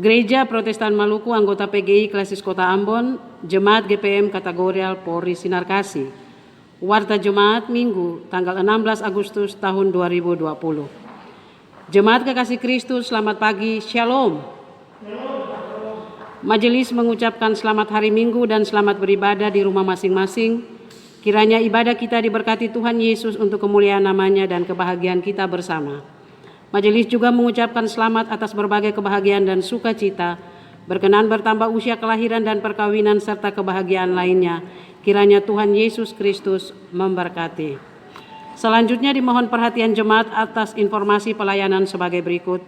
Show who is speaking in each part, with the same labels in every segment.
Speaker 1: Gereja Protestan Maluku, anggota PGI Klasis Kota Ambon, Jemaat GPM Kategorial Polri Sinar Kasih. Warta Jemaat Minggu, tanggal 16 Agustus tahun 2020. Jemaat Kekasih Kristus, selamat pagi, Shalom. Majelis mengucapkan selamat hari Minggu dan selamat beribadah di rumah masing-masing. Kiranya ibadah kita diberkati Tuhan Yesus untuk kemuliaan namanya dan kebahagiaan kita bersama. Majelis juga mengucapkan selamat atas berbagai kebahagiaan dan sukacita, berkenan bertambah usia kelahiran dan perkawinan serta kebahagiaan lainnya. Kiranya Tuhan Yesus Kristus memberkati. Selanjutnya dimohon perhatian jemaat atas informasi pelayanan sebagai berikut.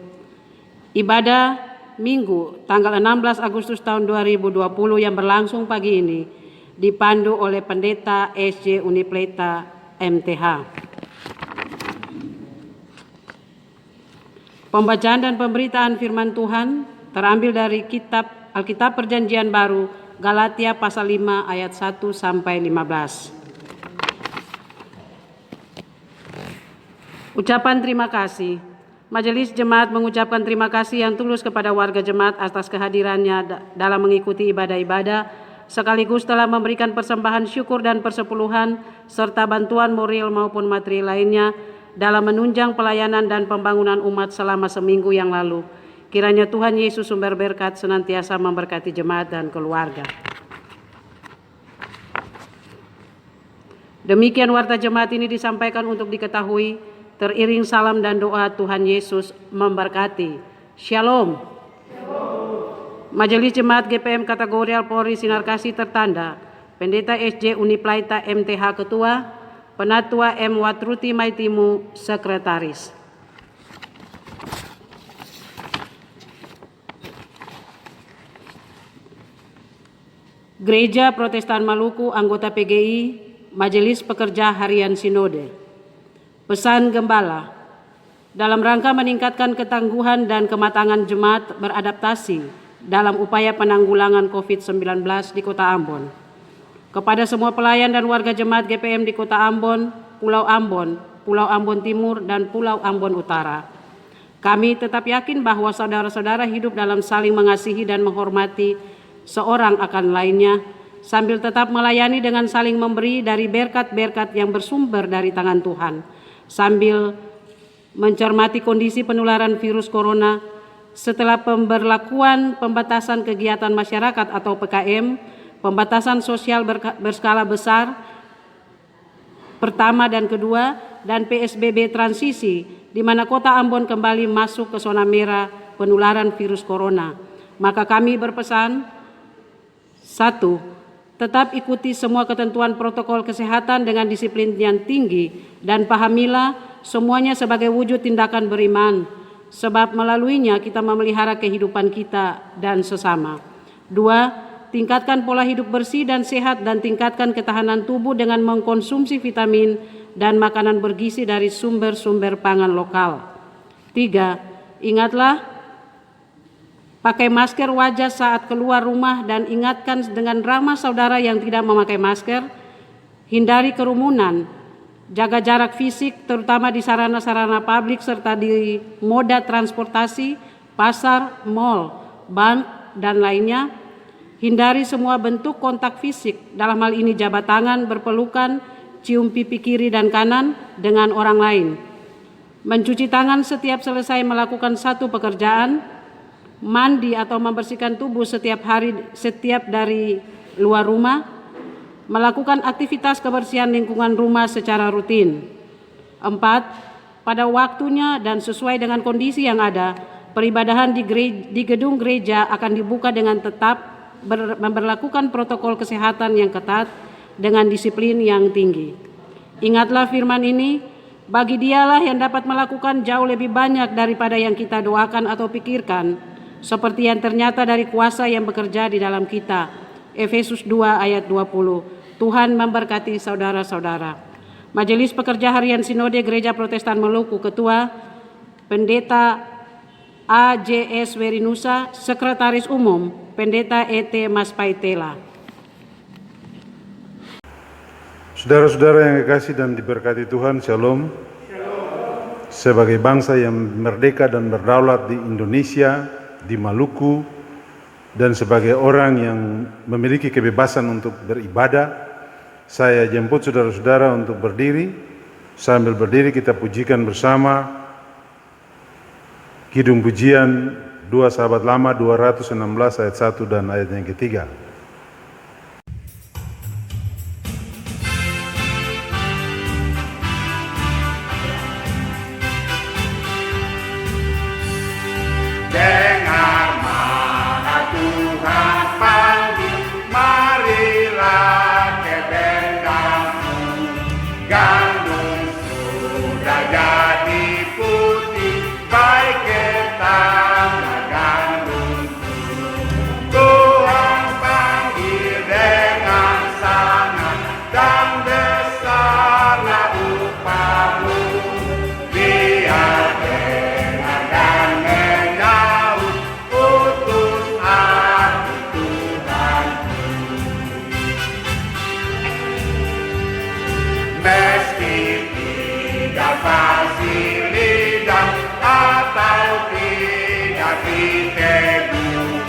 Speaker 1: Ibadah Minggu tanggal 16 Agustus tahun 2020 yang berlangsung pagi ini dipandu oleh Pendeta SJ Unipleta MTH. Pembacaan dan pemberitaan firman Tuhan terambil dari Alkitab Perjanjian Baru, Galatia pasal 5 ayat 1 sampai 15. Ucapan terima kasih. Majelis Jemaat mengucapkan terima kasih yang tulus kepada warga jemaat atas kehadirannya dalam mengikuti ibadah-ibadah, sekaligus telah memberikan persembahan syukur dan persepuluhan serta bantuan moral maupun materi lainnya dalam menunjang pelayanan dan pembangunan umat selama seminggu yang lalu. Kiranya Tuhan Yesus sumber berkat senantiasa memberkati jemaat dan keluarga. Demikian warta jemaat ini disampaikan untuk diketahui, teriring salam dan doa Tuhan Yesus memberkati. Shalom. Majelis Jemaat GPM Kategorial Polri Sinar Kasih tertanda Pendeta SJ Unipleta MTH Ketua, Penatua M. Watruti Maitimu, Sekretaris. Gereja Protestan Maluku, anggota PGI, Majelis Pekerja Harian Sinode. Pesan Gembala, dalam rangka meningkatkan ketangguhan dan kematangan jemaat beradaptasi dalam upaya penanggulangan COVID-19 di Kota Ambon. Kepada semua pelayan dan warga jemaat GPM di Kota Ambon, Pulau Ambon Timur, dan Pulau Ambon Utara. Kami tetap yakin bahwa saudara-saudara hidup dalam saling mengasihi dan menghormati seorang akan lainnya, sambil tetap melayani dengan saling memberi dari berkat-berkat yang bersumber dari tangan Tuhan, sambil mencermati kondisi penularan virus corona setelah pemberlakuan pembatasan kegiatan masyarakat atau PKM, pembatasan sosial berskala besar pertama dan kedua, dan PSBB transisi di mana Kota Ambon kembali masuk ke zona merah penularan virus corona. Maka kami berpesan, 1. Tetap ikuti semua ketentuan protokol kesehatan dengan disiplin yang tinggi dan pahamilah semuanya sebagai wujud tindakan beriman, sebab melaluinya kita memelihara kehidupan kita dan sesama. 2. Tingkatkan pola hidup bersih dan sehat dan tingkatkan ketahanan tubuh dengan mengkonsumsi vitamin dan makanan bergizi dari sumber-sumber pangan lokal. 3. Ingatlah, pakai masker wajah saat keluar rumah dan ingatkan dengan ramah saudara yang tidak memakai masker. Hindari kerumunan, jaga jarak fisik terutama di sarana-sarana publik serta di moda transportasi, pasar, mal, bank, dan lainnya. Hindari semua bentuk kontak fisik, dalam hal ini jabat tangan, berpelukan, cium pipi kiri dan kanan dengan orang lain. Mencuci tangan setiap selesai melakukan satu pekerjaan, mandi atau membersihkan tubuh setiap hari setiap dari luar rumah, melakukan aktivitas kebersihan lingkungan rumah secara rutin. 4. Pada waktunya dan sesuai dengan kondisi yang ada, peribadahan di gedung gereja akan dibuka dengan tetap memberlakukan protokol kesehatan yang ketat dengan disiplin yang tinggi. Ingatlah firman ini, bagi Dialah yang dapat melakukan jauh lebih banyak daripada yang kita doakan atau pikirkan, seperti yang ternyata dari kuasa yang bekerja di dalam kita. Efesus 2 ayat 20. Tuhan memberkati saudara-saudara. Majelis Pekerja Harian Sinode Gereja Protestan Maluku, Ketua Pendeta AJS Werinusa, Sekretaris Umum Pendeta ET Mas Paitela.
Speaker 2: Saudara-saudara yang dikasihi dan diberkati Tuhan, Shalom. Sebagai bangsa yang merdeka dan berdaulat di Indonesia, di Maluku dan sebagai orang yang memiliki kebebasan untuk beribadah, saya jemput saudara-saudara untuk berdiri. Sambil berdiri kita pujikan bersama Kidung Pujian 2 Sahabat Lama 216 ayat 1 dan ayat yang ketiga.
Speaker 3: Dengar mana Tuhan panggil, marilah ke bendamu. Gandum sudah jadi putih, baik ketan gandum. Tuhan panggil dengan sangat dan besarlah upahmu. Biar dengar dan menyaut utus aku Tuhanku. Meski tidak fasih lidah atau tidak diteguh,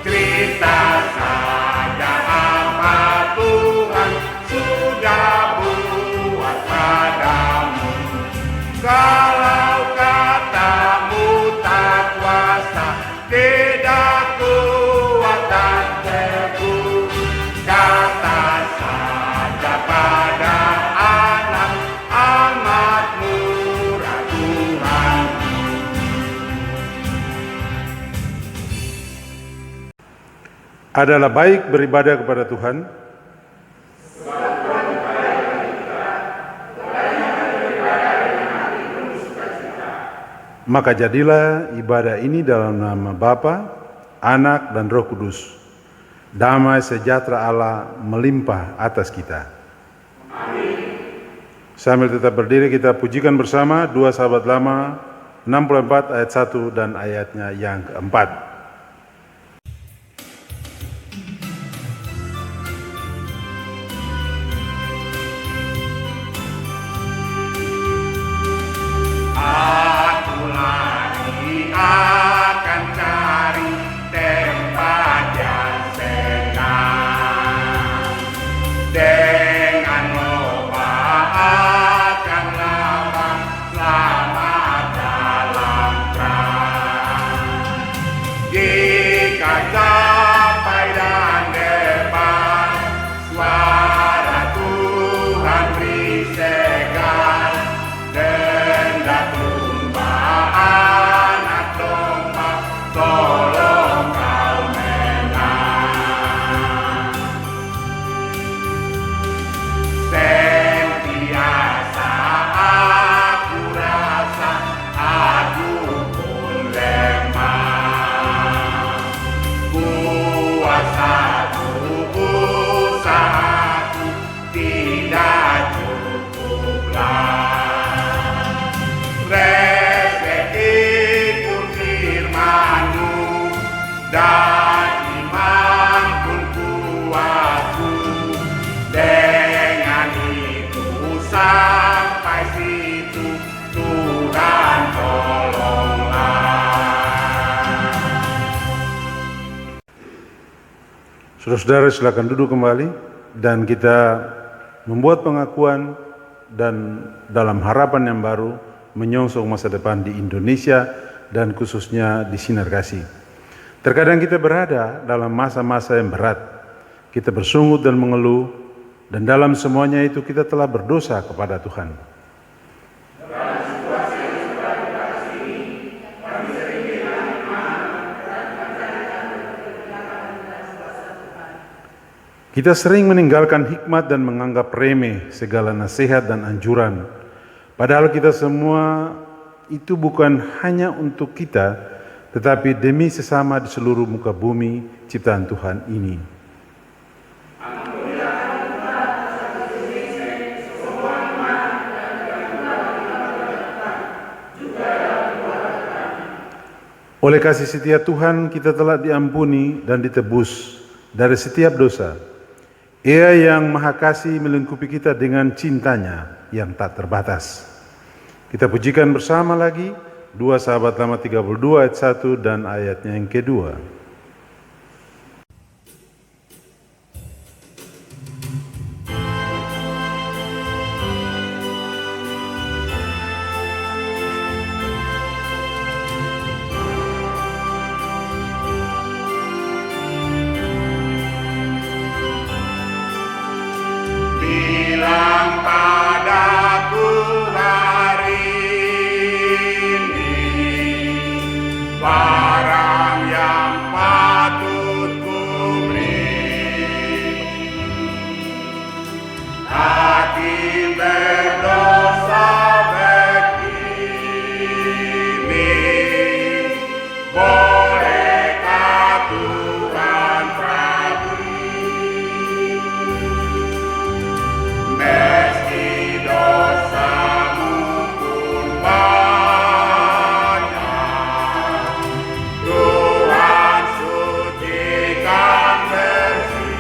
Speaker 3: cerita saja apa Tuhan sudah buat padamu. Kalau katamu tak kuasa, tidak kuat dan teguh, kata saja pada anak, amat murah Tuhan.
Speaker 2: Adalah baik beribadah kepada Tuhan. Maka jadilah ibadah ini dalam nama Bapa, Anak, dan Roh Kudus. Damai sejahtera Allah melimpah atas kita. Amin. Sambil tetap berdiri kita pujikan bersama 2 Sahabat Lama 64 ayat 1 dan ayatnya yang keempat.
Speaker 3: Aku lagi akan cari tempat yang senang, dengan lomba akan lambang selamat dalam perang. Jika capai dan depan, suara Tuhan beri segar. Hendak lumba anak domba, tolong kau menang. Sentiasa aku rasa aku pun lemah. Kuasa usahaku tidak cukuplah. Rezekiku firman-Mu dan iman pun kuatku. Dengan itu sampai situ Tuhan tolonglah.
Speaker 2: Saudara-saudara silakan duduk kembali dan kita membuat pengakuan dan dalam harapan yang baru menyongsong masa depan di Indonesia dan khususnya di Sinar Kasih. Terkadang kita berada dalam masa-masa yang berat, kita bersungut dan mengeluh, dan dalam semuanya itu kita telah berdosa kepada Tuhan. Kita sering meninggalkan hikmat dan menganggap remeh segala nasihat dan anjuran. Padahal kita semua itu bukan hanya untuk kita, tetapi demi sesama di seluruh muka bumi ciptaan Tuhan ini. Oleh kasih setia Tuhan kita telah diampuni dan ditebus dari setiap dosa. Ia yang Maha Kasih melingkupi kita dengan cintanya yang tak terbatas. Kita pujikan bersama lagi 2 Sahabat Lama 32 ayat 1 dan ayatnya yang kedua.
Speaker 3: Bilang padaku hari ini barang yang patut ku beri. Hati berdosa begini, bolehkah Tuhan beri? Meski dosamu pun banyak, Tuhan sucikan bersih.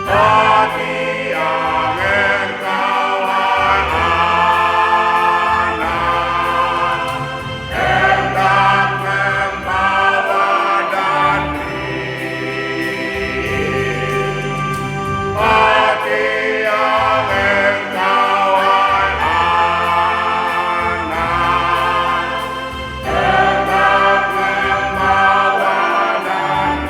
Speaker 3: Hati yang engkau anak, hendak membawa dan hati yang engkau anak, hendak membawa dan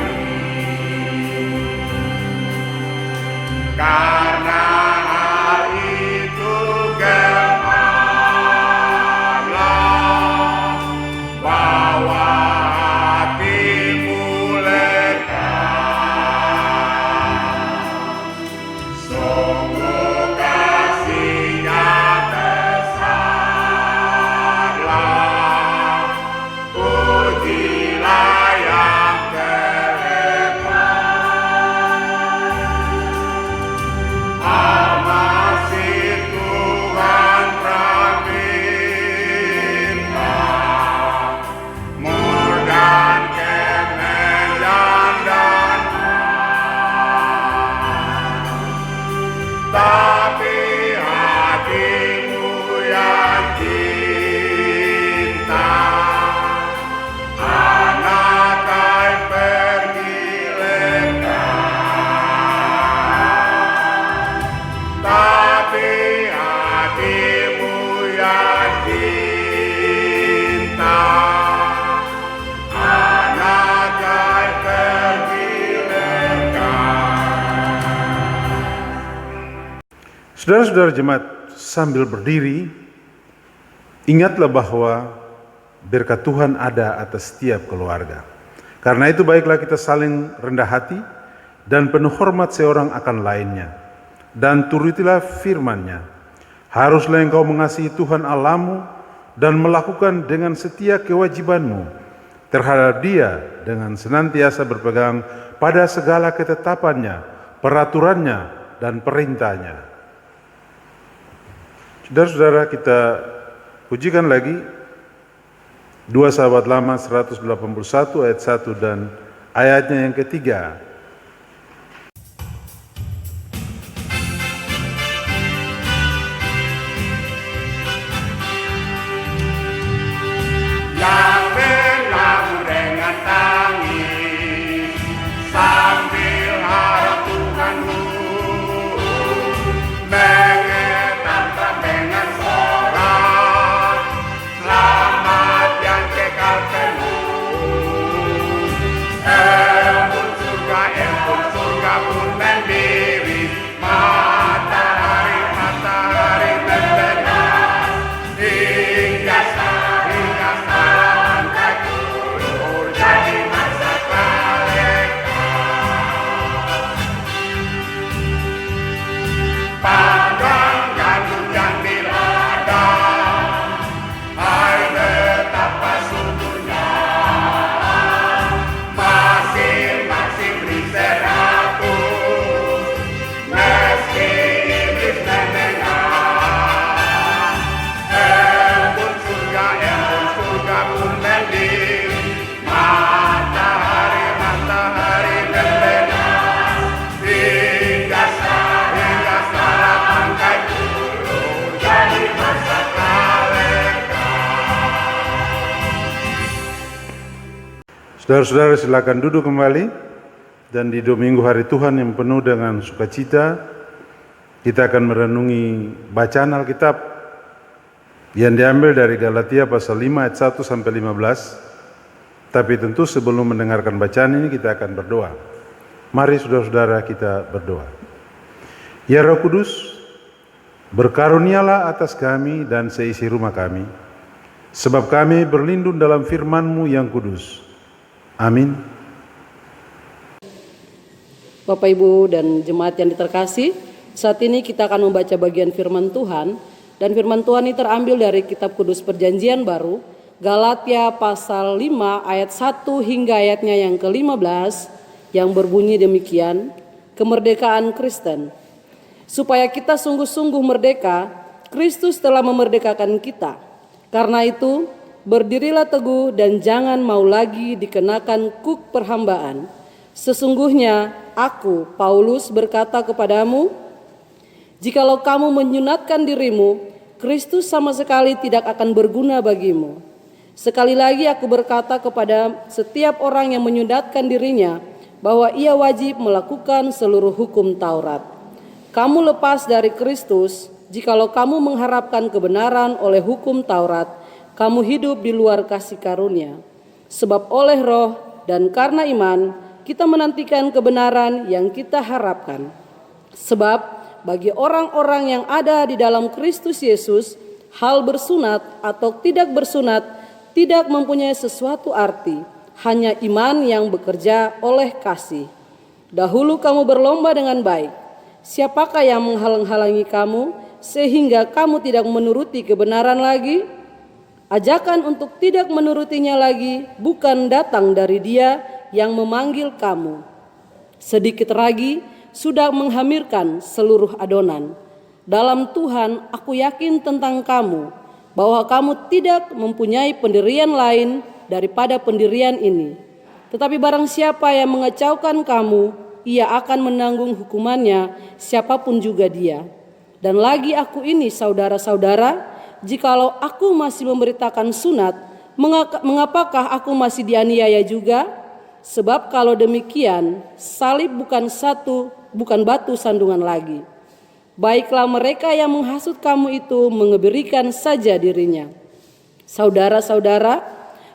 Speaker 3: karena hal itu gemparlah, bawa hatimu lega. Sungguh kasihnya besarlah, pujilah yang masih Tuhan praminta, mur dan kemenyan dan tapi hatimu yang cinta, anakai pergi lega. Tapi hatimu yang cinta, anakai pergi lega.
Speaker 2: Saudara-saudara jemaat, sambil berdiri, ingatlah bahwa berkat Tuhan ada atas setiap keluarga. Karena itu baiklah kita saling rendah hati dan penuh hormat seorang akan lainnya. Dan turutilah firman-Nya. Haruslah engkau mengasihi Tuhan Allahmu dan melakukan dengan setia kewajibanmu terhadap Dia dengan senantiasa berpegang pada segala ketetapan-Nya, peraturan-Nya, dan perintah-Nya. Saudara-saudara, kita pujikan lagi 2 Sahabat Lama 181 ayat 1 dan ayatnya yang ketiga.
Speaker 3: Yang berlabuh dengan tangis sambil harap Tuhanmu, mengetatkan dengan sorak selamat yang kekal penuh. Embun surga pun mendiri, matahari membelas hingga pandangkan hujan di ladang, hai betapa suburnya, masing-masing beri seratus, meski iblis mendengar. Embun surga pun mendiri, matahari membelas hingga sarapan turun jadi masa
Speaker 2: Saudara-saudara silakan duduk kembali, dan di Minggu Hari Tuhan yang penuh dengan sukacita, kita akan merenungi bacaan Alkitab yang diambil dari Galatia pasal 5 ayat 1 sampai 15. Tapi tentu sebelum mendengarkan bacaan ini kita akan berdoa. Mari saudara-saudara kita berdoa. Ya Roh Kudus, berkarunialah atas kami dan seisi rumah kami, sebab kami berlindung dalam firman-Mu yang kudus. Amin.
Speaker 1: Bapak, Ibu, dan jemaat yang terkasih, saat ini kita akan membaca bagian firman Tuhan, dan firman Tuhan ini terambil dari kitab Kudus Perjanjian Baru, Galatia pasal 5 ayat 1 hingga ayatnya yang ke-15, yang berbunyi demikian, kemerdekaan Kristen. Supaya kita sungguh-sungguh merdeka, Kristus telah memerdekakan kita. Karena itu, berdirilah teguh dan jangan mau lagi dikenakan kuk perhambaan. Sesungguhnya aku, Paulus, berkata kepadamu, jikalau kamu menyunatkan dirimu, Kristus sama sekali tidak akan berguna bagimu. Sekali lagi aku berkata kepada setiap orang yang menyunatkan dirinya, bahwa ia wajib melakukan seluruh hukum Taurat. Kamu lepas dari Kristus, jikalau kamu mengharapkan kebenaran oleh hukum Taurat, kamu hidup di luar kasih karunia. Sebab oleh roh dan karena iman, kita menantikan kebenaran yang kita harapkan. Sebab bagi orang-orang yang ada di dalam Kristus Yesus, hal bersunat atau tidak bersunat tidak mempunyai sesuatu arti, hanya iman yang bekerja oleh kasih. Dahulu kamu berlomba dengan baik. Siapakah yang menghalang-halangi kamu sehingga kamu tidak menuruti kebenaran lagi? Ajakan untuk tidak menurutinya lagi bukan datang dari Dia yang memanggil kamu. Sedikit lagi sudah menghamirkan seluruh adonan. Dalam Tuhan aku yakin tentang kamu, bahwa kamu tidak mempunyai pendirian lain daripada pendirian ini. Tetapi barang siapa yang mengecaukan kamu, ia akan menanggung hukumannya, siapapun juga dia. Dan lagi aku ini, saudara-saudara, jikalau aku masih memberitakan sunat, mengapakah aku masih dianiaya juga? Sebab kalau demikian, salib bukan batu sandungan lagi. Baiklah mereka yang menghasut kamu itu mengebirikan saja dirinya. Saudara-saudara,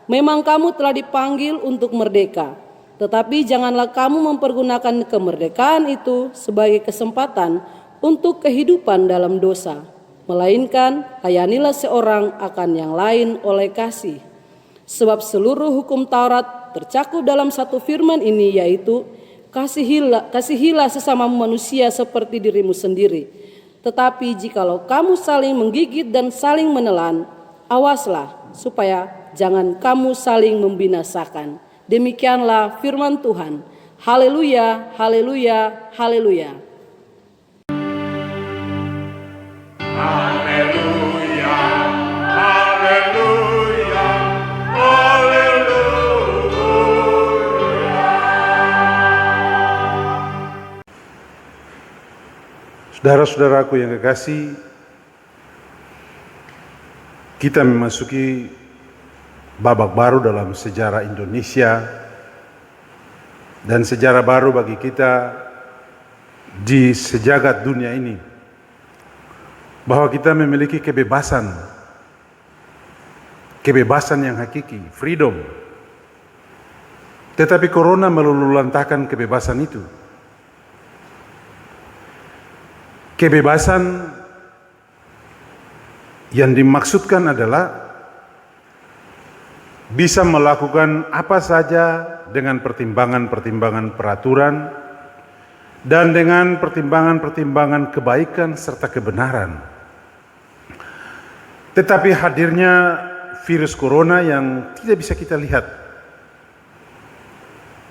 Speaker 1: memang kamu telah dipanggil untuk merdeka. Tetapi janganlah kamu mempergunakan kemerdekaan itu sebagai kesempatan untuk kehidupan dalam dosa. Melainkan layanilah seorang akan yang lain oleh kasih. Sebab seluruh hukum Taurat tercakup dalam satu firman ini, yaitu kasihilah sesama manusia seperti dirimu sendiri. Tetapi jikalau kamu saling menggigit dan saling menelan, awaslah supaya jangan kamu saling membinasakan. Demikianlah firman Tuhan. Haleluya, haleluya, haleluya.
Speaker 3: Haleluya, haleluya, haleluya.
Speaker 2: Saudara-saudaraku yang kekasih, kita memasuki babak baru dalam sejarah Indonesia dan sejarah baru bagi kita di sejagat dunia ini. Bahwa kita memiliki kebebasan yang hakiki, freedom. Tetapi corona meluluhlantahkan kebebasan itu. Kebebasan yang dimaksudkan adalah bisa melakukan apa saja dengan pertimbangan-pertimbangan peraturan dan dengan pertimbangan-pertimbangan kebaikan serta kebenaran. Tetapi hadirnya virus corona yang tidak bisa kita lihat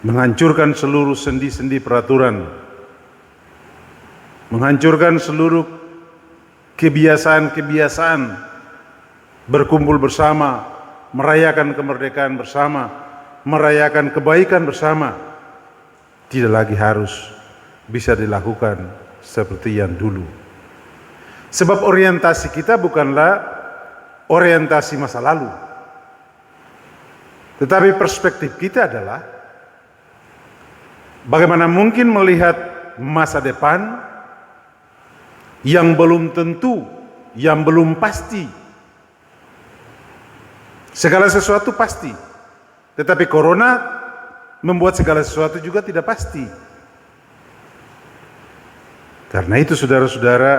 Speaker 2: menghancurkan seluruh sendi-sendi peraturan, menghancurkan seluruh kebiasaan-kebiasaan berkumpul bersama, merayakan kemerdekaan bersama, merayakan kebaikan bersama, tidak lagi harus bisa dilakukan seperti yang dulu. Sebab orientasi kita bukanlah orientasi masa lalu. Tetapi perspektif kita adalah bagaimana mungkin melihat masa depan yang belum tentu, yang belum pasti. Segala sesuatu pasti, tetapi corona membuat segala sesuatu juga tidak pasti. Karena itu saudara-saudara,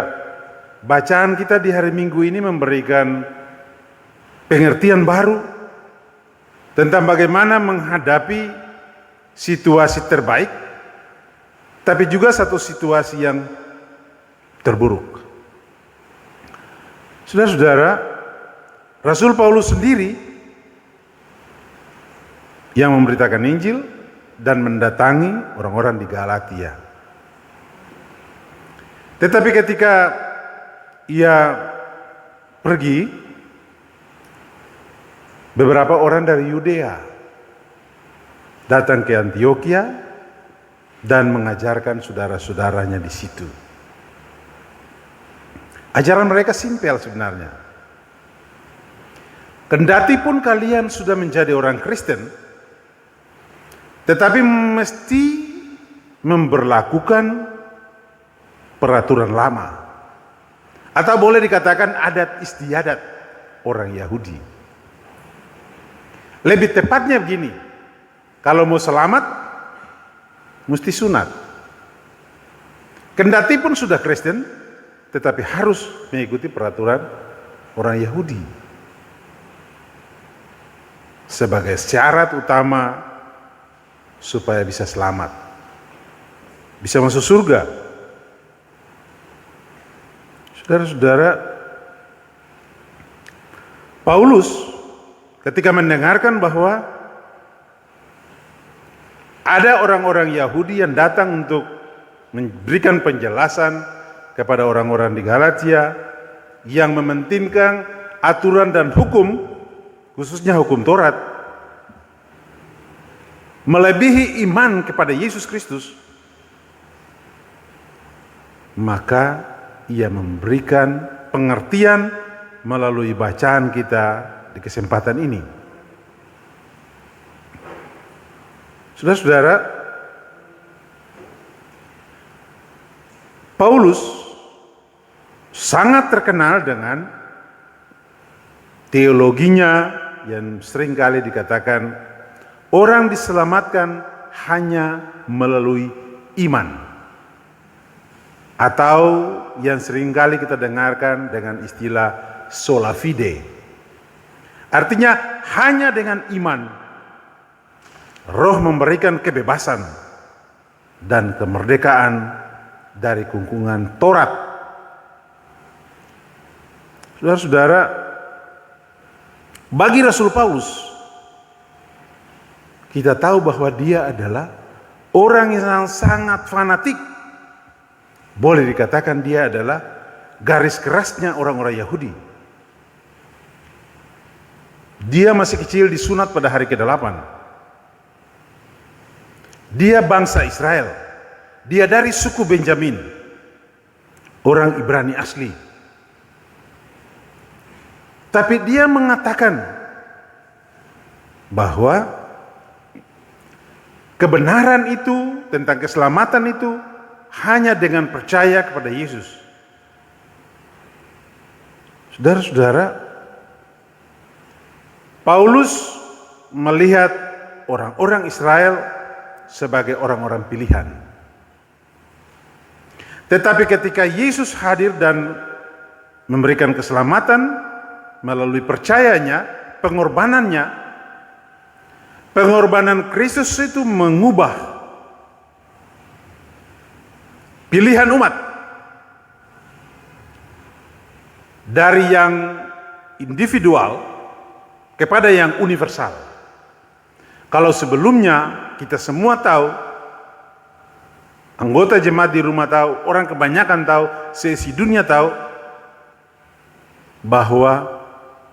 Speaker 2: bacaan kita di hari Minggu ini memberikan pengertian baru tentang bagaimana menghadapi situasi terbaik, tapi juga satu situasi yang terburuk. Saudara-saudara, Rasul Paulus sendiri yang memberitakan Injil dan mendatangi orang-orang di Galatia. Tetapi ketika ia pergi, beberapa orang dari Yudea datang ke Antioquia dan mengajarkan saudara-saudaranya di situ. Ajaran mereka simpel sebenarnya. Kendati pun kalian sudah menjadi orang Kristen, tetapi mesti memberlakukan peraturan lama, atau boleh dikatakan adat istiadat orang Yahudi. Lebih tepatnya begini, kalau mau selamat mesti sunat. Kendati pun sudah Kristen, tetapi harus mengikuti peraturan orang Yahudi sebagai syarat utama supaya bisa selamat, bisa masuk surga. Saudara-saudara, Paulus ketika mendengarkan bahwa ada orang-orang Yahudi yang datang untuk memberikan penjelasan kepada orang-orang di Galatia yang mementingkan aturan dan hukum, khususnya hukum Taurat, melebihi iman kepada Yesus Kristus, maka ia memberikan pengertian melalui bacaan kita di kesempatan ini. Saudara-saudara, Paulus sangat terkenal dengan teologinya yang seringkali dikatakan orang diselamatkan hanya melalui iman, atau yang seringkali kita dengarkan dengan istilah sola fide. Artinya hanya dengan iman Roh memberikan kebebasan dan kemerdekaan dari kungkungan Taurat. Saudara-saudara, bagi Rasul Paulus, kita tahu bahwa dia adalah orang yang sangat fanatik. Boleh dikatakan dia adalah garis kerasnya orang-orang Yahudi. Dia masih kecil disunat pada hari ke-8. Dia bangsa Israel. Dia dari suku Benjamin, orang Ibrani asli. Tapi dia mengatakan bahwa kebenaran itu, tentang keselamatan itu, hanya dengan percaya kepada Yesus. Saudara-saudara, Paulus melihat orang-orang Israel sebagai orang-orang pilihan. Tetapi ketika Yesus hadir dan memberikan keselamatan melalui percayanya, pengorbanan Kristus itu mengubah pilihan umat dari yang individual kepada yang universal. Kalau sebelumnya kita semua tahu, anggota jemaat di rumah tahu, orang kebanyakan tahu, seisi dunia tahu bahwa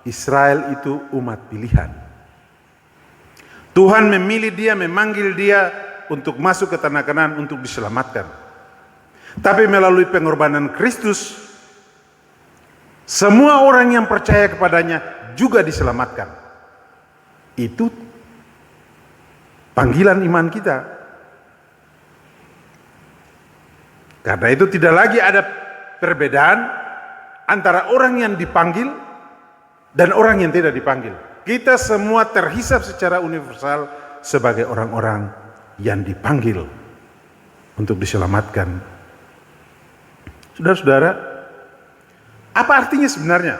Speaker 2: Israel itu umat pilihan. Tuhan memilih dia, memanggil dia untuk masuk ke tanah Kanaan untuk diselamatkan. Tapi melalui pengorbanan Kristus, semua orang yang percaya kepadanya juga diselamatkan. Itu panggilan iman kita. Karena itu tidak lagi ada perbedaan antara orang yang dipanggil dan orang yang tidak dipanggil. Kita semua terhisap secara universal sebagai orang-orang yang dipanggil untuk diselamatkan. Saudara-saudara, apa artinya sebenarnya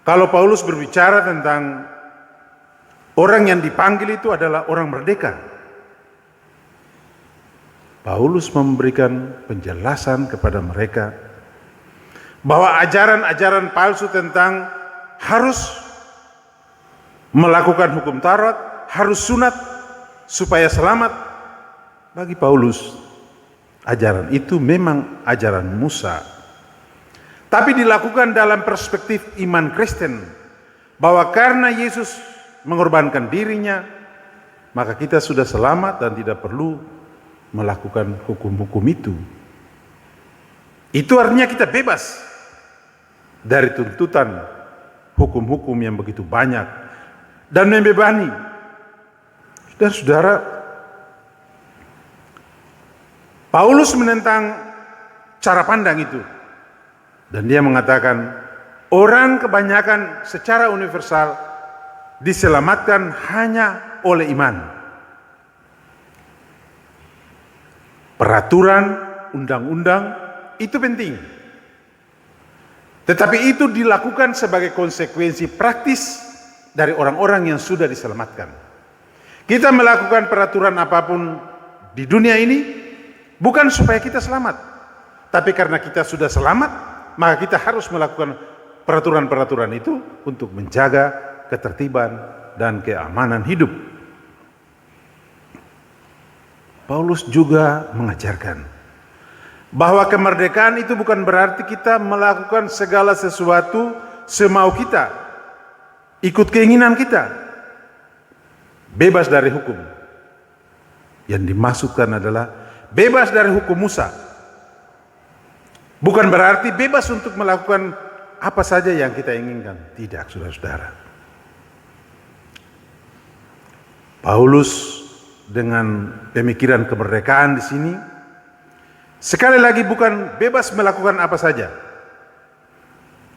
Speaker 2: kalau Paulus berbicara tentang orang yang dipanggil itu adalah orang merdeka? Paulus memberikan penjelasan kepada mereka bahwa ajaran-ajaran palsu tentang harus melakukan hukum Taurat, harus sunat supaya selamat, bagi Paulus ajaran itu memang ajaran Musa, tapi dilakukan dalam perspektif iman Kristen, bahwa karena Yesus mengorbankan dirinya, maka kita sudah selamat dan tidak perlu melakukan hukum-hukum itu. Itu artinya kita bebas dari tuntutan hukum-hukum yang begitu banyak dan membebani. Saudara-saudara, Paulus menentang cara pandang itu, dan dia mengatakan orang kebanyakan secara universal diselamatkan hanya oleh iman. Peraturan, undang-undang itu penting, tetapi itu dilakukan sebagai konsekuensi praktis dari orang-orang yang sudah diselamatkan. Kita melakukan peraturan apapun di dunia ini bukan supaya kita selamat, tapi karena kita sudah selamat, maka kita harus melakukan peraturan-peraturan itu untuk menjaga ketertiban dan keamanan hidup. Paulus juga mengajarkan bahwa kemerdekaan itu bukan berarti kita melakukan segala sesuatu semau kita, ikut keinginan kita, bebas dari hukum. Yang dimaksudkan adalah bebas dari hukum Musa. Bukan berarti bebas untuk melakukan apa saja yang kita inginkan. Tidak, saudara-saudara. Paulus dengan pemikiran kemerdekaan di sini sekali lagi bukan bebas melakukan apa saja,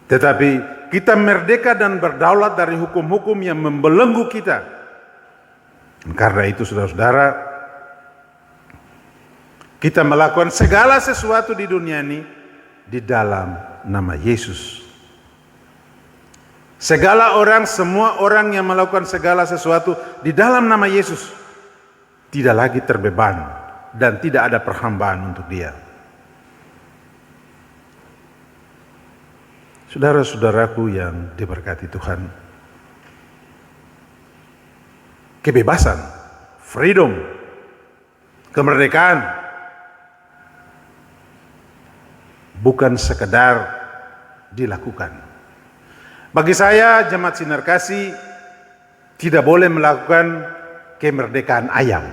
Speaker 2: tetapi kita merdeka dan berdaulat dari hukum-hukum yang membelenggu kita. Karena itu, saudara-saudara, kita melakukan segala sesuatu di dunia ini di dalam nama Yesus. Segala orang, semua orang yang melakukan segala sesuatu di dalam nama Yesus tidak lagi terbeban dan tidak ada perhambaan untuk dia. Saudara-saudaraku yang diberkati Tuhan, kebebasan, freedom, kemerdekaan bukan sekedar dilakukan. Bagi saya, Jemaat Sinar Kasih tidak boleh melakukan kemerdekaan ayam.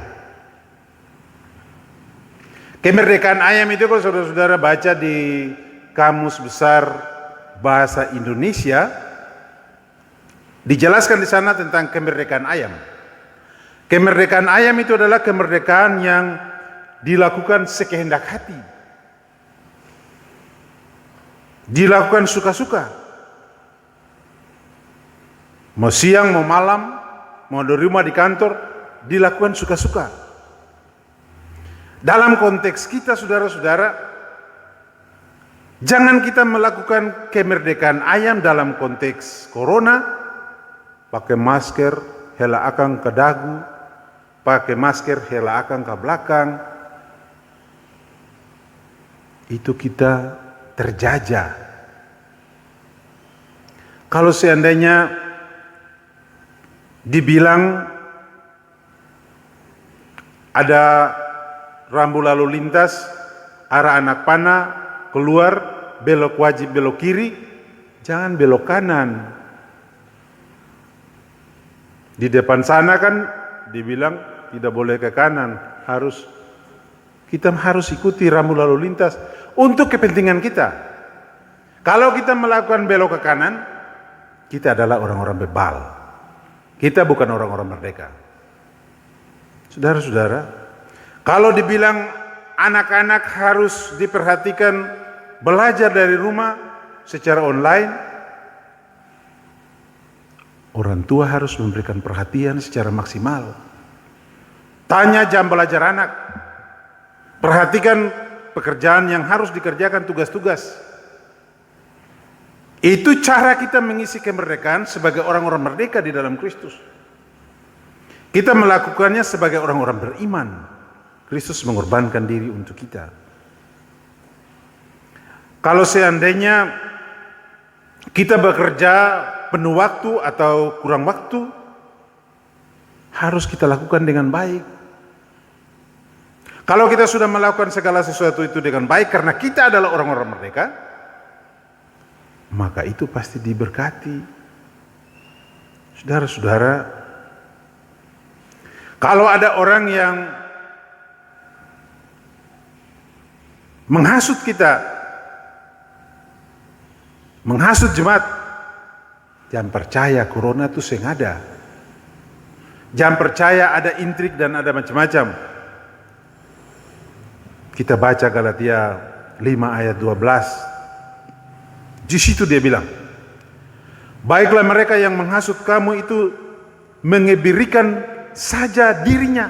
Speaker 2: Kemerdekaan ayam itu kalau saudara-saudara baca di Kamus Besar Bahasa Indonesia, dijelaskan di sana tentang kemerdekaan ayam. Kemerdekaan ayam itu adalah kemerdekaan yang dilakukan sekehendak hati, dilakukan suka-suka, mau siang mau malam, mau di rumah di kantor, dilakukan suka-suka. Dalam konteks kita, saudara-saudara, jangan kita melakukan kemerdekaan ayam dalam konteks corona, pakai masker, hela akang ke dagu, pakai masker, hela akang ke belakang. Itu kita terjajah. Kalau seandainya dibilang ada rambu lalu lintas arah anak panah keluar, belok wajib belok kiri, jangan belok kanan. Di depan sana kan dibilang tidak boleh ke kanan, kita harus ikuti rambu lalu lintas untuk kepentingan kita. Kalau kita melakukan belok ke kanan, kita adalah orang-orang bebal. Kita bukan orang-orang merdeka. Saudara-saudara, kalau dibilang anak-anak harus diperhatikan belajar dari rumah secara online, orang tua harus memberikan perhatian secara maksimal. Tanya jam belajar anak, perhatikan pekerjaan yang harus dikerjakan, tugas-tugas. Itu cara kita mengisi kemerdekaan sebagai orang-orang merdeka di dalam Kristus. Kita melakukannya sebagai orang-orang beriman. Kristus mengorbankan diri untuk kita. Kalau seandainya kita bekerja penuh waktu atau kurang waktu, harus kita lakukan dengan baik. Kalau kita sudah melakukan segala sesuatu itu dengan baik karena kita adalah orang-orang merdeka, maka itu pasti diberkati. Saudara-saudara, kalau ada orang yang menghasut kita, menghasut jemaat, jangan percaya corona itu sengaja. Jangan percaya ada intrik dan ada macam-macam. Kita baca Galatia 5 ayat 12. Di situ dia bilang, baiklah mereka yang menghasut kamu itu mengebirikan saja dirinya,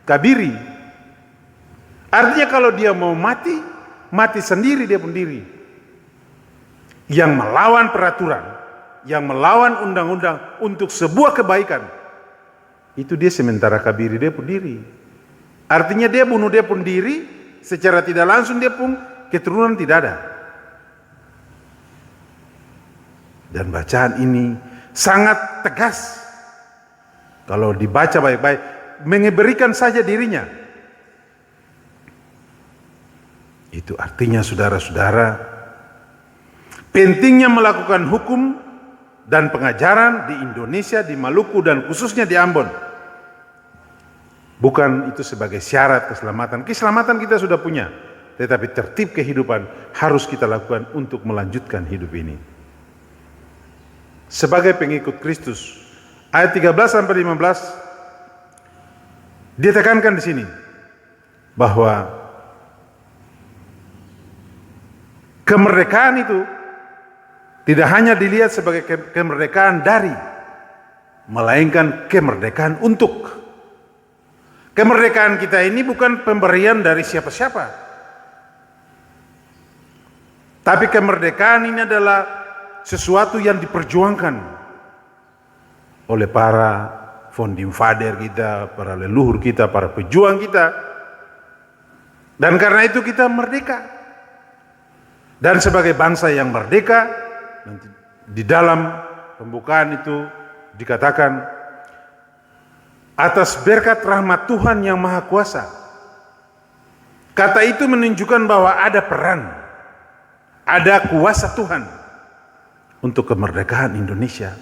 Speaker 2: kabiri. Artinya kalau dia mau mati, mati sendiri dia pun diri. Yang melawan peraturan, yang melawan undang-undang untuk sebuah kebaikan, itu dia sementara kabiri dia pun diri. Artinya dia bunuh dia pun diri, secara tidak langsung dia pun keturunan tidak ada. Dan bacaan ini sangat tegas. Kalau dibaca baik-baik, mengeberikan saja dirinya. Itu artinya saudara-saudara, pentingnya melakukan hukum dan pengajaran di Indonesia, di Maluku, dan khususnya di Ambon. Bukan itu sebagai syarat keselamatan. Keselamatan kita sudah punya. Tetapi tertib kehidupan harus kita lakukan untuk melanjutkan hidup ini. Sebagai pengikut Kristus, ayat 13-15 ditekankan di sini bahwa kemerdekaan itu tidak hanya dilihat sebagai kemerdekaan dari, melainkan kemerdekaan untuk. Kemerdekaan kita ini bukan pemberian dari siapa-siapa, tapi kemerdekaan ini adalah sesuatu yang diperjuangkan oleh para founding father kita, para leluhur kita, para pejuang kita. Dan karena itu kita merdeka. Dan sebagai bangsa yang merdeka, nanti di dalam pembukaan itu dikatakan, atas berkat rahmat Tuhan yang Maha Kuasa. Kata itu menunjukkan bahwa ada peran, ada kuasa Tuhan untuk kemerdekaan Indonesia.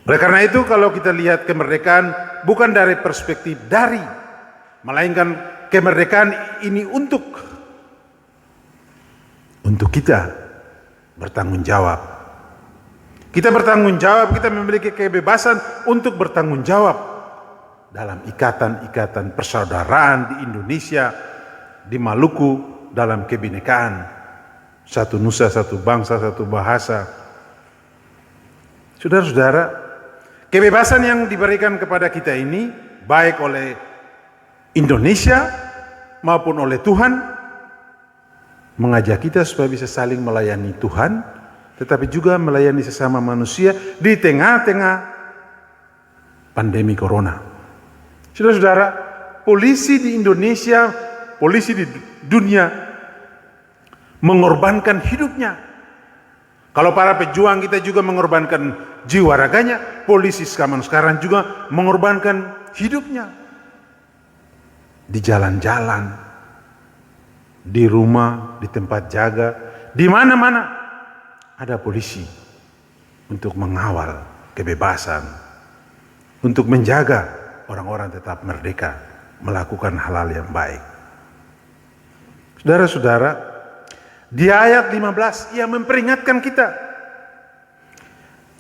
Speaker 2: Oleh karena itu kalau kita lihat kemerdekaan bukan dari perspektif dari, melainkan kemerdekaan ini untuk kita bertanggung jawab. Kita bertanggung jawab, kita memiliki kebebasan untuk bertanggung jawab dalam ikatan-ikatan persaudaraan di Indonesia, di Maluku, dalam kebinekaan. Satu nusa, satu bangsa, satu bahasa. Saudara-saudara, kebebasan yang diberikan kepada kita ini, baik oleh Indonesia maupun oleh Tuhan, mengajak kita supaya bisa saling melayani Tuhan, tetapi juga melayani sesama manusia di tengah-tengah pandemi corona. Saudara-saudara, polisi di Indonesia, polisi di dunia mengorbankan hidupnya. Kalau para pejuang kita juga mengorbankan jiwa raganya, polisi sekarang juga mengorbankan hidupnya. Di jalan-jalan, di rumah, di tempat jaga, di mana-mana ada polisi untuk mengawal kebebasan, untuk menjaga orang-orang tetap merdeka, melakukan hal-hal yang baik. Saudara-saudara, di ayat 15 ia memperingatkan kita,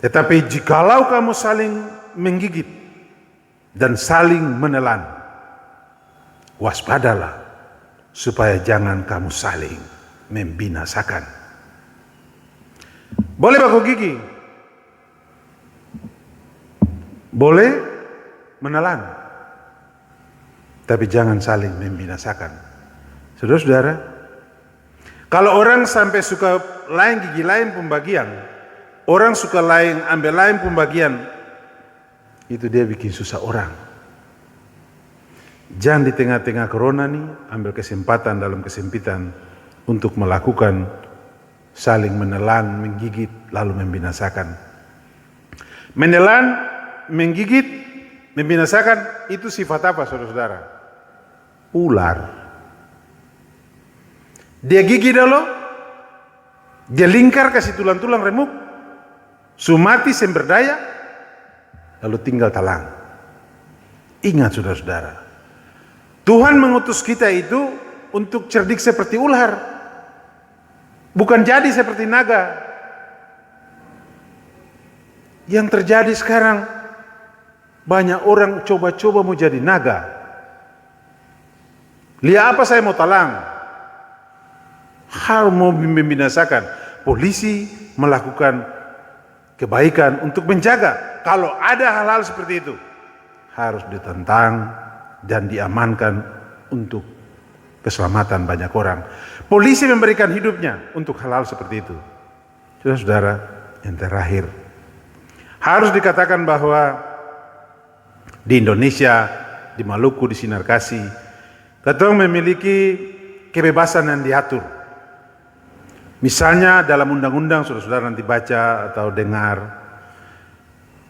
Speaker 2: tetapi jikalau kamu saling menggigit, dan saling menelan. Waspadalah supaya jangan kamu saling membinasakan. Boleh baku gigi, boleh menelan, tapi jangan saling membinasakan. Saudara-saudara, kalau orang sampai suka lain gigi lain pembagian, orang suka lain ambil lain pembagian, itu dia bikin susah orang. Jangan di tengah-tengah corona nih ambil kesempatan dalam kesempitan untuk melakukan saling menelan, menggigit, lalu membinasakan. Menelan, menggigit, membinasakan, itu sifat apa saudara-saudara? Ular. Dia gigit dulu, dia lingkar kasih tulang-tulang remuk, sumati semberdaya, lalu tinggal talang. Ingat saudara-saudara, Tuhan mengutus kita itu untuk cerdik seperti ular, bukan jadi seperti naga. Yang terjadi sekarang, banyak orang coba-coba mau jadi naga. Lihat apa saya mau talang, harus mau membinasakan. Polisi melakukan kebaikan untuk menjaga. Kalau ada hal-hal seperti itu, harus ditentang dan diamankan untuk keselamatan banyak orang. Polisi memberikan hidupnya untuk hal-hal seperti itu. Saudara-saudara, yang terakhir, harus dikatakan bahwa di Indonesia, di Maluku, di Sinar Kasih, kita memiliki kebebasan yang diatur. Misalnya dalam undang-undang, saudara-saudara nanti baca atau dengar,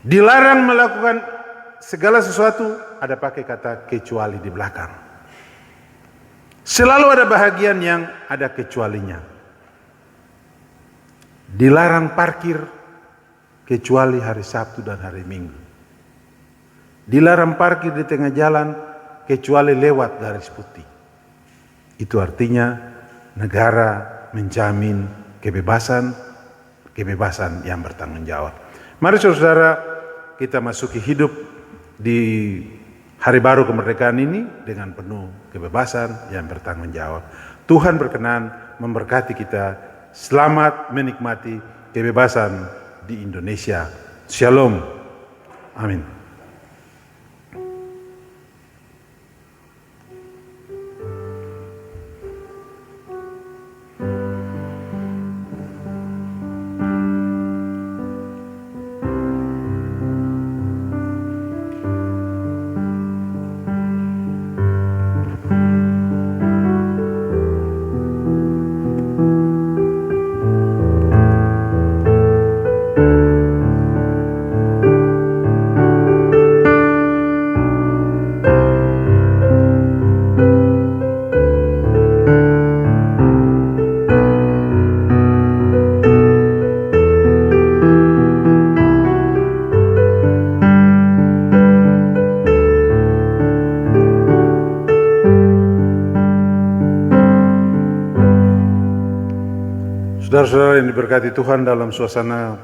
Speaker 2: dilarang melakukan segala sesuatu, ada pakai kata kecuali di belakang. Selalu ada bahagian yang ada kecualinya. Dilarang parkir kecuali hari Sabtu dan hari Minggu. Dilarang parkir di tengah jalan kecuali lewat garis putih. Itu artinya negara menjamin kebebasan yang bertanggung jawab. Mari saudara-saudara, kita masuki hidup di hari baru kemerdekaan ini dengan penuh kebebasan yang bertanggung jawab. Tuhan berkenan memberkati kita. Selamat menikmati kebebasan di Indonesia. Shalom. Amin. Saudara-saudara yang diberkati Tuhan, dalam suasana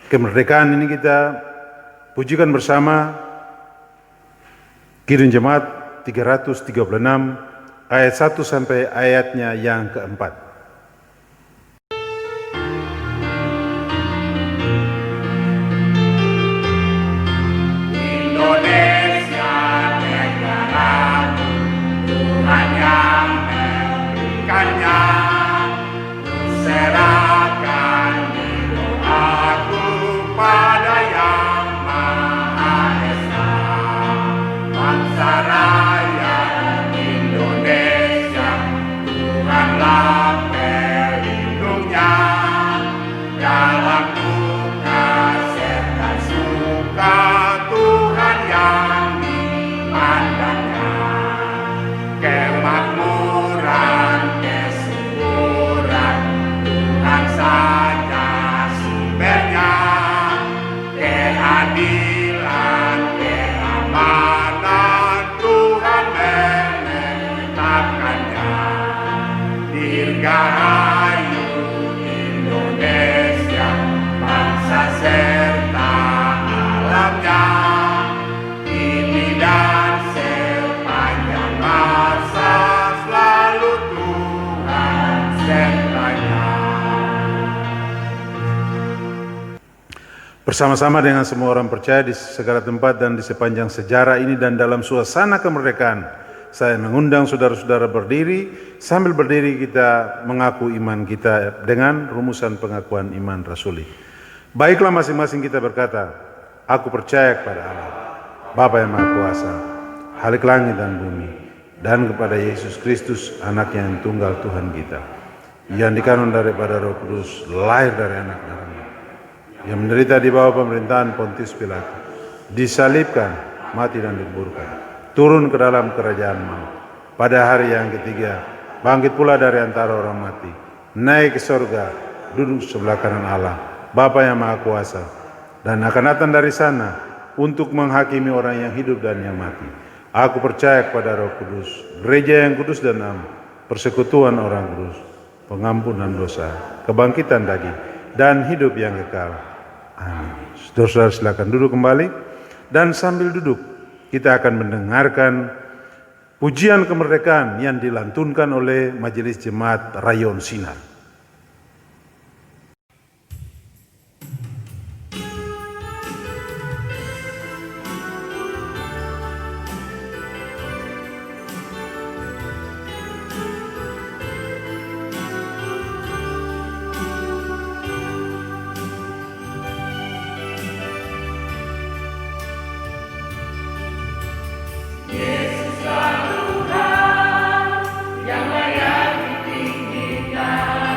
Speaker 2: kemerdekaan ini kita pujikan bersama Kidung Jemaat 336 ayat 1 sampai ayatnya yang keempat.
Speaker 3: Indonesia negaraku, Tuhan yang memberikannya. Serahkan hidup aku pada Yang Maha Esa. Bangsa rakyat Indonesia, Tuhanlah pelindungnya. Dalam duka serta suka, Tuhan yang dipandangnya. Kemakmuran, kesuburan, Tuhan saja sumbernya. Keadilan, keamanan, Tuhan menetapkannya. Dirgahayu Indonesia, bangsa serta alamnya. Ini
Speaker 2: Bersama-sama dengan semua orang percaya di segala tempat dan di sepanjang sejarah ini dan dalam suasana kemerdekaan, saya mengundang saudara-saudara berdiri. Sambil berdiri kita mengaku iman kita dengan rumusan pengakuan iman rasuli. Baiklah masing-masing kita berkata, aku percaya kepada Allah, Bapa yang Maha Kuasa, Khalik langit dan bumi, dan kepada Yesus Kristus, Anak yang tunggal Tuhan kita, yang dikandung daripada Roh Kudus, lahir dari anak darah, yang menderita di bawah pemerintahan Pontius Pilatus, disalibkan, mati dan dikuburkan, turun ke dalam kerajaan maut. Pada hari yang ketiga, bangkit pula dari antara orang mati, naik ke surga, duduk sebelah kanan Allah, Bapa yang Maha Kuasa, dan akan datang dari sana untuk menghakimi orang yang hidup dan yang mati. Aku percaya kepada Roh Kudus, gereja yang kudus dan am, persekutuan orang kudus, pengampunan dosa, kebangkitan daging, dan hidup yang kekal. Amin. Saudara-saudara silakan duduk kembali, dan sambil duduk kita akan mendengarkan pujian kemerdekaan yang dilantunkan oleh Majelis Jemaat Rayon Sinar.
Speaker 3: Yang layak ditinggikan.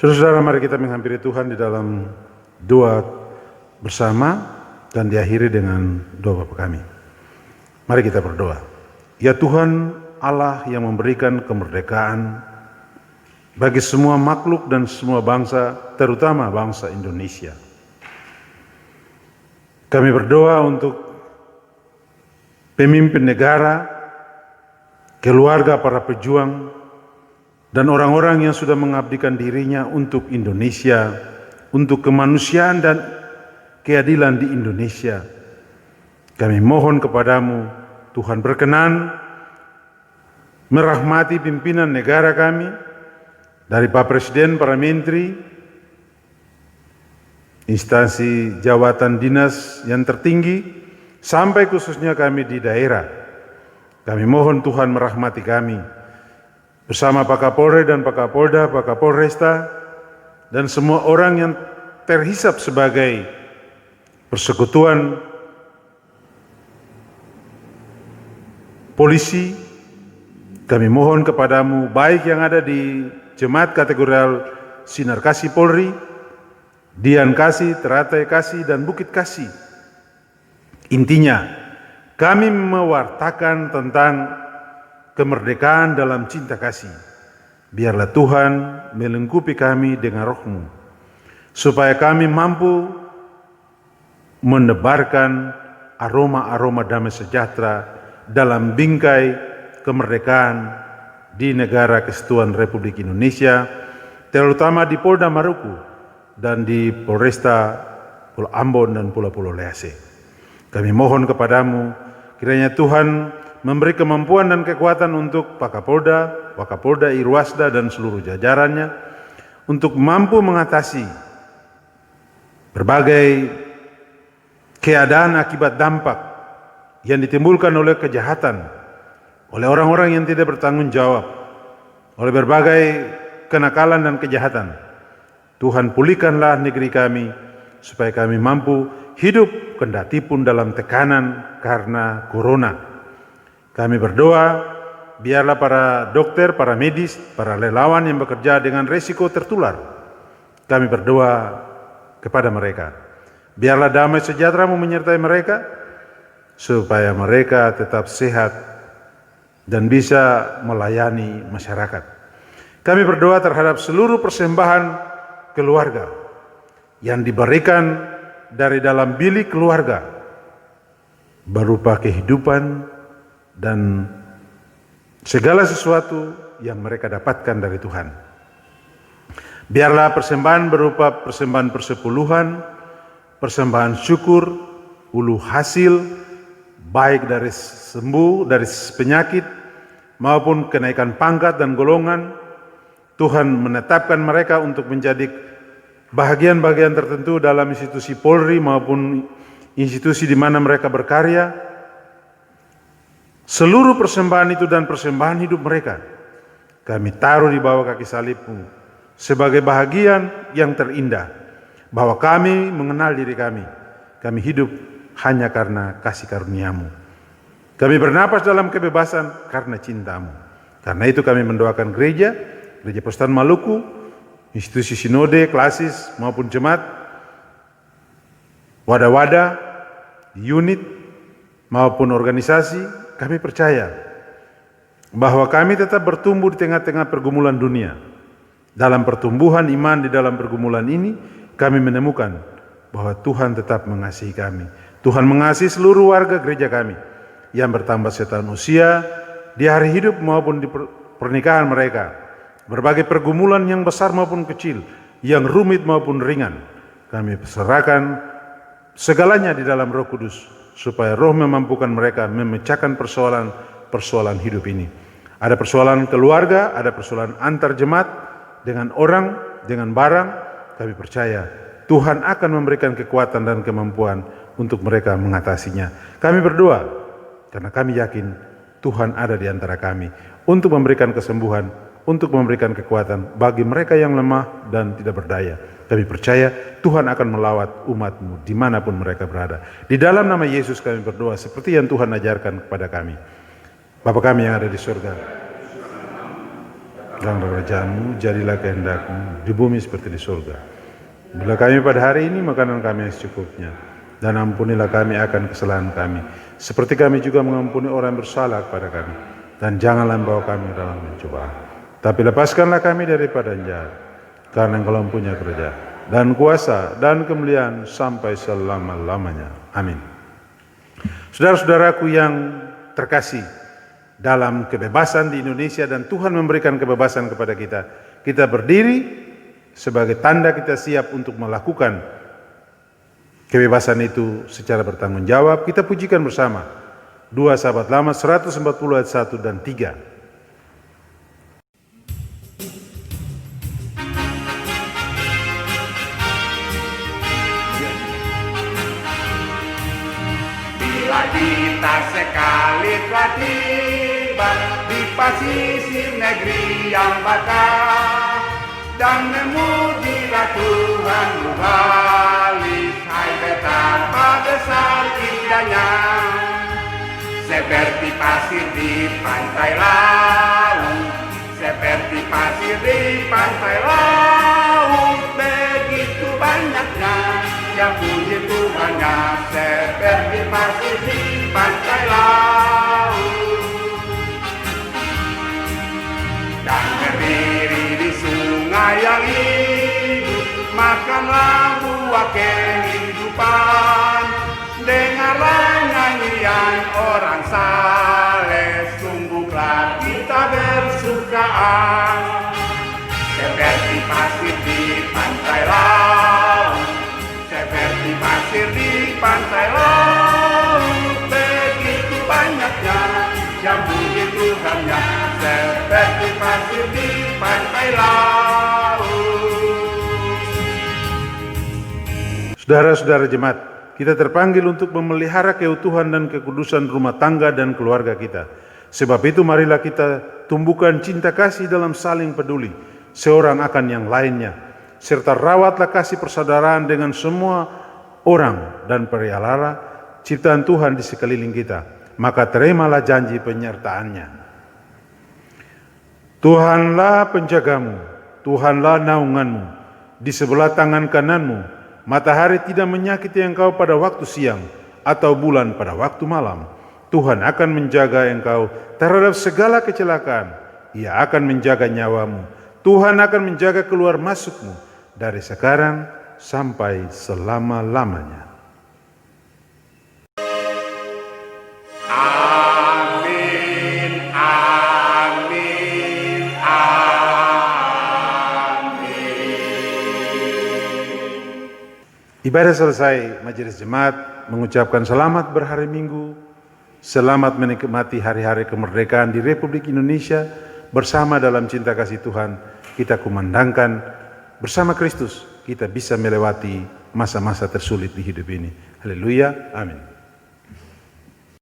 Speaker 2: Saudara-saudara, mari kita menghampiri Tuhan di dalam doa bersama dan diakhiri dengan doa Bapa kami. Mari kita berdoa. Ya Tuhan Allah yang memberikan kemerdekaan bagi semua makhluk dan semua bangsa, terutama bangsa Indonesia. Kami berdoa untuk pemimpin negara, keluarga para pejuang, dan orang-orang yang sudah mengabdikan dirinya untuk Indonesia, untuk kemanusiaan dan keadilan di Indonesia. Kami mohon kepadamu, Tuhan berkenan merahmati pimpinan negara kami, dari Pak Presiden, para menteri, instansi jabatan dinas yang tertinggi, sampai khususnya kami di daerah. Kami mohon Tuhan merahmati kami, bersama Pak Kapolri dan Pak Kapolda, Pak Kapolresta, dan semua orang yang terhisap sebagai persekutuan polisi. Kami mohon kepadamu, baik yang ada di Jemaat Kategorial Sinar Kasih Polri, Dian Kasih, Teratai Kasih, dan Bukit Kasih. Intinya, kami mewartakan tentang kemerdekaan dalam cinta kasih. Biarlah Tuhan melengkapi kami dengan roh-Mu, supaya kami mampu menebarkan aroma-aroma damai sejahtera dalam bingkai kemerdekaan di negara Kesatuan Republik Indonesia, terutama di Polda Maluku dan di Polresta Pulau Ambon dan Pulau Lease. Kami mohon kepadamu, kiranya Tuhan memberi kemampuan dan kekuatan untuk Pak Kapolda, Wakapolda, Irwasda, dan seluruh jajarannya untuk mampu mengatasi berbagai keadaan akibat dampak yang ditimbulkan oleh kejahatan, oleh orang-orang yang tidak bertanggung jawab, oleh berbagai kenakalan dan kejahatan. Tuhan, pulihkanlah negeri kami supaya kami mampu hidup kendati pun dalam tekanan karena corona. Kami berdoa, biarlah para dokter, para medis, para relawan yang bekerja dengan risiko tertular, kami berdoa kepada mereka. Biarlah damai sejahtera-Mu menyertai mereka, supaya mereka tetap sehat dan bisa melayani masyarakat. Kami berdoa terhadap seluruh persembahan keluarga yang diberikan dari dalam bilik keluarga, berupa kehidupan dan segala sesuatu yang mereka dapatkan dari Tuhan. Biarlah persembahan berupa persembahan persepuluhan, persembahan syukur, ulu hasil, baik dari sembuh, dari penyakit, maupun kenaikan pangkat dan golongan. Tuhan menetapkan mereka untuk menjadi bagian-bagian tertentu dalam institusi Polri maupun institusi di mana mereka berkarya. Seluruh persembahan itu dan persembahan hidup mereka, kami taruh di bawah kaki salib-Mu sebagai bahagian yang terindah, bahwa kami mengenal diri kami. Kami hidup hanya karena kasih karunia-Mu. Kami bernapas dalam kebebasan karena cinta-Mu. Karena itu kami mendoakan Gereja Protestan Maluku, institusi sinode, klasis maupun jemaat, wadah-wadah, unit maupun organisasi. Kami percaya bahwa kami tetap bertumbuh di tengah-tengah pergumulan dunia. Dalam pertumbuhan iman di dalam pergumulan ini, kami menemukan bahwa Tuhan tetap mengasihi kami. Tuhan mengasihi seluruh warga gereja kami yang bertambah setan usia di hari hidup maupun di pernikahan mereka. Berbagai pergumulan yang besar maupun kecil, yang rumit maupun ringan, kami serahkan segalanya di dalam Roh Kudus, supaya Roh memampukan mereka memecahkan persoalan hidup ini. Ada persoalan keluarga, ada persoalan antar jemaat, dengan orang, dengan barang. Kami percaya Tuhan akan memberikan kekuatan dan kemampuan untuk mereka mengatasinya. Kami berdoa karena kami yakin Tuhan ada di antara kami untuk memberikan kesembuhan, untuk memberikan kekuatan bagi mereka yang lemah dan tidak berdaya. Kami percaya Tuhan akan melawat umat-Mu dimanapun mereka berada. Di dalam nama Yesus kami berdoa seperti yang Tuhan ajarkan kepada kami. Bapa kami yang ada di surga, Datanglah kerajaan-Mu, jadilah kehendak-Mu di bumi seperti di surga. Bila kami pada hari ini makanan kami yang secukupnya, dan ampunilah kami akan kesalahan kami, seperti kami juga mengampuni orang yang bersalah kepada kami. Dan janganlah membawa kami dalam pencobaan, tapi lepaskanlah kami daripada yang jahat, karena Engkau punya kerajaan dan kuasa dan kemuliaan sampai selama-lamanya. Amin. Saudara-saudaraku yang terkasih, dalam kebebasan di Indonesia dan Tuhan memberikan kebebasan kepada kita, kita berdiri sebagai tanda kita siap untuk melakukan kebebasan itu secara bertanggung jawab. Kita pujikan bersama 2 Sahabat Lama 140 ayat 1 dan 3.
Speaker 3: Bila kita sekali telah tiba di pasisir negeri yang bakar, dan memujilah Tuhan Nuhalis, hai betapa besar indahnya, seperti pasir di pantai laut, seperti pasir di pantai laut, begitu banyaknya yang puji Tuhannya, seperti pasir di pantai laut, dan berdiri di sungai yang hidup, makanlah buah kehidupan, dengarlah nyanyian orang saleh, sungguhlah kita bersukaan, seperti pasir di pantai laut, seperti pasir di pantai laut, begitu banyaknya yang puji Tuhannya, seperti pasir di pantai laut.
Speaker 2: Saudara-saudara jemaat, kita terpanggil untuk memelihara keutuhan dan kekudusan rumah tangga dan keluarga kita. Sebab itu marilah kita tumbuhkan cinta kasih dalam saling peduli seorang akan yang lainnya, serta rawatlah kasih persaudaraan dengan semua orang, dan perihalalah ciptaan Tuhan di sekeliling kita, maka terimalah janji penyertaannya. Tuhanlah penjagamu, Tuhanlah naunganmu, di sebelah tangan kananmu, matahari tidak menyakiti engkau pada waktu siang, atau bulan pada waktu malam. Tuhan akan menjaga engkau terhadap segala kecelakaan, Ia akan menjaga nyawamu. Tuhan akan menjaga keluar masukmu dari sekarang sampai selama-lamanya.
Speaker 3: Amin, amin, amin.
Speaker 2: Ibadah selesai, majelis jemaat mengucapkan selamat berhari Minggu, selamat menikmati hari-hari kemerdekaan di Republik Indonesia. Bersama dalam cinta kasih Tuhan, kita kumandangkan bersama Kristus, kita bisa melewati masa-masa tersulit di hidup ini. Haleluya, amin.